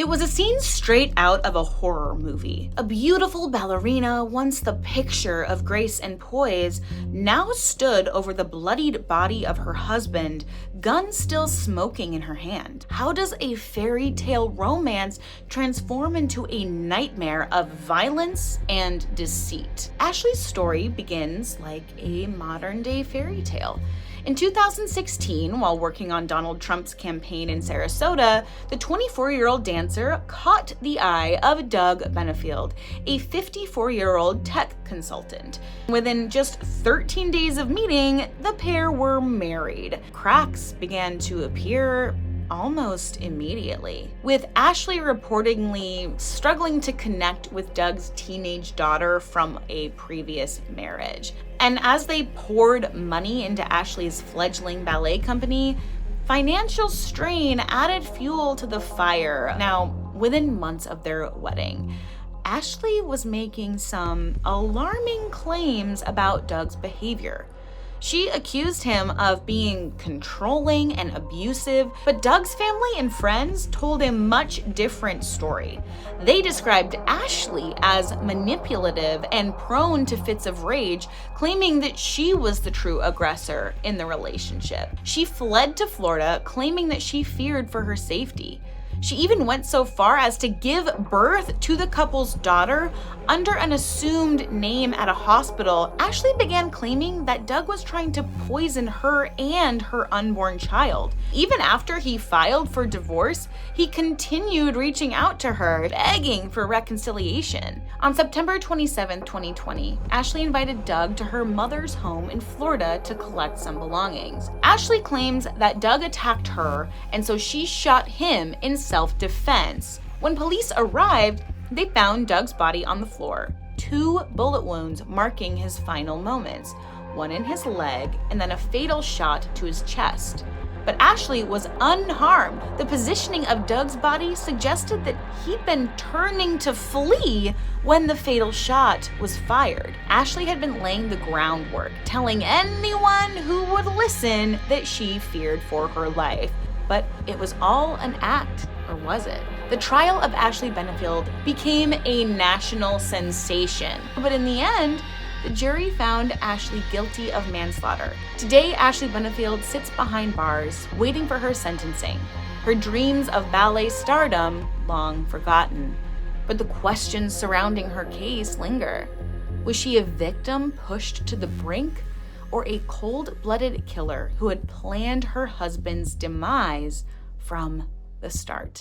It was a scene straight out of a horror movie. A beautiful ballerina, once the picture of grace and poise, now stood over the bloodied body of her husband, gun still smoking in her hand. How does a fairy tale romance transform into a nightmare of violence and deceit? Ashley's story begins like a modern-day fairy tale. In 2016, while working on Donald Trump's campaign in Sarasota, the 24-year-old dancer caught the eye of Doug Benefield, a 54-year-old tech consultant. Within just 13 days of meeting, the pair were married. Cracks began to appear almost immediately, with Ashley reportedly struggling to connect with Doug's teenage daughter from a previous marriage. And as they poured money into Ashley's fledgling ballet company, financial strain added fuel to the fire. Now, within months of their wedding, Ashley was making some alarming claims about Doug's behavior. She accused him of being controlling and abusive, but Doug's family and friends told a much different story. They described Ashley as manipulative and prone to fits of rage, claiming that she was the true aggressor in the relationship. She fled to Florida, claiming that she feared for her safety. She even went so far as to give birth to the couple's daughter under an assumed name at a hospital. Ashley began claiming that Doug was trying to poison her and her unborn child. Even after he filed for divorce, he continued reaching out to her, begging for reconciliation. On September 27, 2020, Ashley invited Doug to her mother's home in Florida to collect some belongings. Ashley claims that Doug attacked her, and so she shot him in self-defense. When police arrived, they found Doug's body on the floor, 2 bullet wounds marking his final moments, one in his leg and then a fatal shot to his chest. But Ashley was unharmed. The positioning of Doug's body suggested that he'd been turning to flee when the fatal shot was fired. Ashley had been laying the groundwork, telling anyone who would listen that she feared for her life. But it was all an act, or was it? The trial of Ashley Benefield became a national sensation, but in the end, the jury found Ashley guilty of manslaughter. Today, Ashley Benefield sits behind bars, waiting for her sentencing. Her dreams of ballet stardom long forgotten. But the questions surrounding her case linger. Was she a victim pushed to the brink, or a cold-blooded killer who had planned her husband's demise from the start?